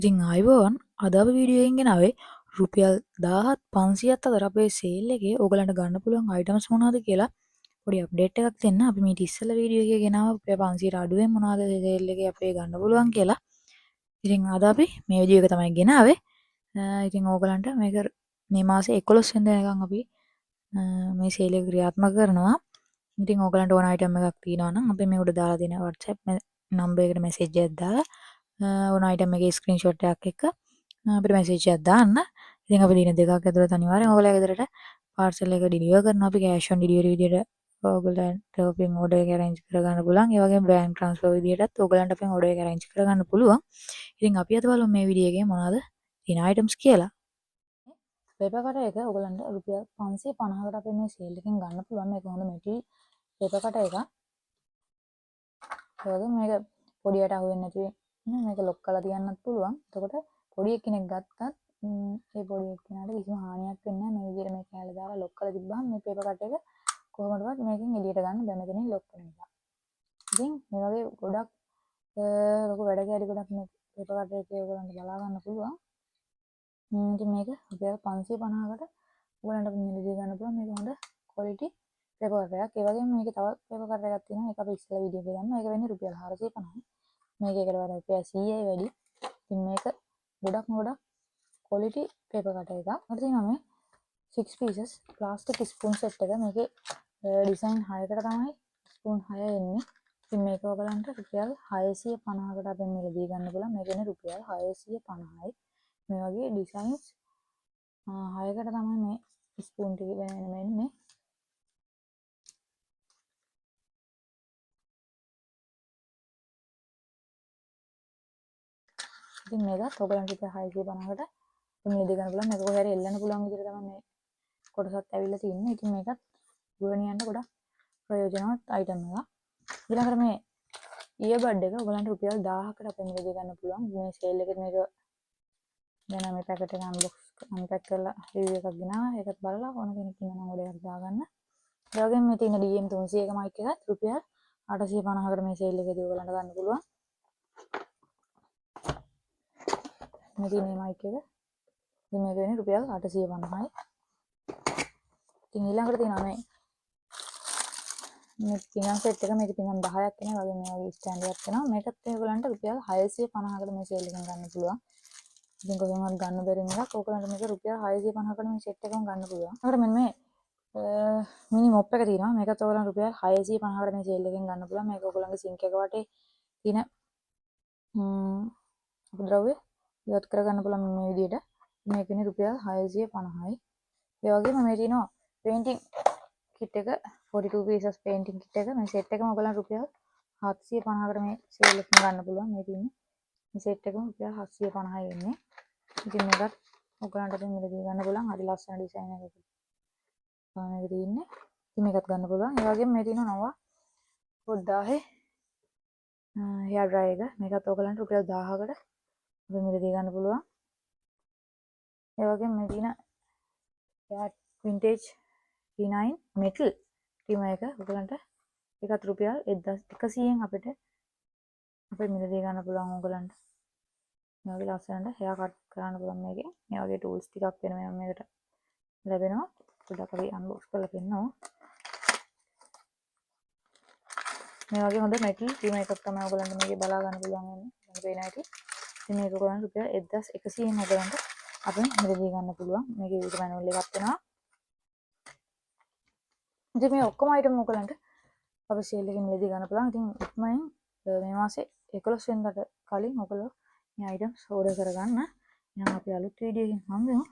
ඉතින් ආයිබෝවන් අද අපි වීඩියෝ එකෙන් ගෙනාවේ රුපියල් 1500ක් අතර අපේ සේල් එකේ ඕගලන්ට ගන්න පුළුවන් අයිටම්ස් මොනවද කියලා පොඩි අප්ඩේට් එකක් දෙන්න. අපි මීට ඉස්සෙල්ලා වීඩියෝ එකේ ගෙනාවා රුපියල් 500ට අඩුවෙන් මොනවද සේල් එකේ අපේ ගන්න පුළුවන් කියලා. ඉතින් අද අපි මේ වීඩියෝ එක තමයි ගෙනාවේ. ඉතින් ඕගලන්ට මේක මේ මාසේ 11 වෙනිදා වෙනකන් අපි මේ සේල් එක ක්‍රියාත්මක කරනවා. ඉතින් ඕගලන්ට ඕන අයිටම් එකක් තියෙනවා නම් අපි මේ උඩ දාලා තියෙන WhatsApp නම්බර් එකට මෙසේජ් එකක් දාලා ඕන අයිටම් එකේ ස්ක්‍රීන්ෂොට් එකක් එක්ක අපිට මෙසේජ් එකක් දාන්න. ඉතින් අපි දින දෙකක් ඇතුළත අනිවාර්යෙන් ඔයගොල්ලෝ ගෙදරට පාර්සල් එක ඩිලිවර් කරනවා. අපි කෑෂ් ඔන් ඩිලිවරි විදියට ඔයගොල්ලන්ට අපෙන් ඕඩර් එක arrange කරගන්න පුළුවන්. ඒ වගේම බෑන්ක් ට්‍රාන්ස්ෆර් විදියටත් ඔයගොල්ලන්ට අපෙන් ඕඩර් එක arrange කරගන්න පුළුවන්. ඉතින් අපි අද බලමු මේ වීඩියෝ එකේ මොනවද තියෙන අයිටම්ස් කියලා. පේපර් කටර් එක ඔයගොල්ලන්ට රුපියල් 550කට අපේ මේ සේල් එකෙන් ගන්න පුළුවන්. මේක හොඳ මෙටි පේපර් කටර් එකක්. ඒ වගේම මේක පොඩියට අහුවෙන්නේ නැති මේක ලොක් කරලා තියන්නත් පුළුවන්. එතකොට පොඩි කෙනෙක් ගත්තත් ඒ පොඩි එක්කෙනාට කිසිම හානියක් වෙන්නේ නැහැ. මේ විදිහට මේ කැලේ දාලා ලොක් කරලා තිබ්බහම මේ පේපර් කට් එක කොහොමදවත් මේකෙන් එළියට ගන්න බෑ. මෙතනින් ලොක් වෙන නිසා. ඉතින් මේ වගේ ගොඩක් ලොකු වැඩ කැලේ ගොඩක් මේ පේපර් කට් එකේ ඔයගොල්ලන්ට බලා ගන්න පුළුවන්. ඉතින් මේක රුපියල් 550කට ඔයගොල්ලන්ට මිලදී ගන්න පුළුවන්. මේක හොඳ ක්වොලිටි පේපර් කට් එකක්. ඒ වගේම මේකේ තවත් පේපර් කට් එකක් තියෙනවා. ඒක අපි ඉස්සෙල්ලා වීඩියෝ එකේ ගන්නවා. ඒක වෙන්නේ රුපියල් 450යි. මේකේකට වඩා රුපියල් 100යි වැඩි. ඉතින් මේක ගොඩක් ක්වොලිටි පේපර් කටර් එකක්. අර තියෙනවා මේ 6 pieces ප්ලාස්ටික් ස්පූන් සෙට් එක. මේකේ ඩිසයින් 6කට තමයි ස්පූන් 6 එන්නේ. ඉතින් මේක ඔයගලන්ට රුපියල් 650කට අපෙන් මිලදී ගන්න පුළුවන්. මේක එන්නේ රුපියල් 650යි. මේ වගේ ඩිසයින්ස් 6කට තමයි මේ ස්පූන් ටික වෙන්නේ. ඉතින් මේකත් ඔයගලන්ට රුපියල් 650කට මිලදී ගන්න පුළුවන්. මේක කොහේ හරි එල්ලන්න පුළුවන් විදිහට තමයි මේ කොටසත් ඇවිල්ලා තියෙන්නේ. ඉතින් මේකත් ගුවනියන්ට ගොඩක් ප්‍රයෝජනවත් අයිටම් එකක්. ඊළඟට මේ ඉයර්බඩ් එක ඔයගලන්ට රුපියල් 1000කට අපෙන් මිලදී ගන්න පුළුවන්. මේ සේල් එකේ මේක දැන් මේ පැකට් එක අන්පැක් කරලා රිවිව් එකක් ගෙනාවා. ඒකත් බලලා ඕන කෙනෙක් ඉන්නවා නම් ඔඩර් එකක් දාගන්න. ඒ වගේම මේ තියෙන DM 300 මයික් එකත් රුපියල් 850කට මේ සේල් එකේදී ඔයගලන්ට ගන්න පුළුවන්. මේ තියෙන මයික් එක ඉතින් මේක වෙන්නේ රුපියල් 850යි. ඉතින් ඊළඟට තියෙනවා මේ පිඟම් සෙට් එක. මේක පිඟම් 10ක් එන වගේ මේ වගේ ස්ටෑන්ඩ් එකක් එනවා. මේකත් ඒගොල්ලන්ට රුපියල් 650කට මේ සේල් එකෙන් ගන්න පුළුවන්. ඉතින් කොහොමවත් ගන්න බැරි එකක්. ඕගොල්ලන්ට මේක රුපියල් 650කට මේ සෙට් එකම ගන්න පුළුවන්. අර මෙන්න මේ මිනි මොප් එක තියෙනවා. මේකත් ඕගොල්ලන්ට රුපියල් 650කට මේ සේල් එකෙන් ගන්න පුළුවන්. මේක ඕගොල්ලන්ගේ සින්ක් එක වටේ තියෙන අපද්‍රව්‍ය ඉවත් කරගන්න පුළුවන් මේ විදිහට. මේක ඉන්නේ රුපියල් 650යි. ඒ වගේම මේ තියෙනවා පේන්ටිං කිට් එක 42 pieces පේන්ටිං කිට් එක. මේ සෙට් එකම ඔයගලන්ට රුපියල් 750කට මේ සේල් එකෙන් ගන්න පුළුවන්. මේ තියෙන්නේ මේ සෙට් එකම රුපියල් 750යි වෙන්නේ. ඉතින් මේකත් ඔයගලන්ට අපෙන් මිලදී ගන්න පුළුවන්. හරි ලස්සන ඩිසයින් එකක් මේක තියෙන්නේ. ඉතින් මේකත් ගන්න පුළුවන්. ඒ වගේම මේ තියෙනවා නෝවා පොඩ්ඩාහේ හෙයාර් ඩ්‍රයර් එක. මේකත් ඔයගලන්ට රුපියල් 1000කට අපෙන් මිලදී ගන්න පුළුවන්. ඒ වගේම මේ තියෙන වින්ටේජ් T9 මෙටල් ට්‍රිමර් එක ඔයගලන්ට ඒකත් රුපියල් 1100න් අපිට මිලදී ගන්න පුළුවන්. ඔයගලන්ට මේ වගේ ලස්සනට හෙයා කට් කරන්න පුළුවන් මේකෙන්. මේ වගේ ටූල්ස් ටිකක් වෙන මේකට ලැබෙනවා. පොඩ්ඩක් අපි අන්බොක්ස් කරලා පෙන්නනවා. මේ වගේ හොඳ මෙටල් ට්‍රිමර් එකක් තමයි ඔයගලන්ට මේකේ බලා ගන්න පුළුවන් වෙන්නේ. මම පේන හැටි. ඉතින් මේක ඔයගලන්ට රුපියල් 1100න් ඔයගලන්ට අපෙන් මිලදී ගන්න පුළුවන්. මේකේ විතර මැනුවල් එකක් වෙනවා. ඉතින් මේ ඔක්කොම අයිටම් ඔයගලන්ට අපි සේල් එකෙන් මිලදී ගන්න පුළුවන්. ඉතින් ඉක්මනින් මේ මාසේ 11 වෙනිදාට කලින් ඔයගොල්ලෝ මේ අයිටම්ස් ඕඩර් කරගන්න. එහෙනම් අපි අලුත් වීඩියෝ එකකින් හම්බෙමු.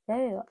ජය වේවා.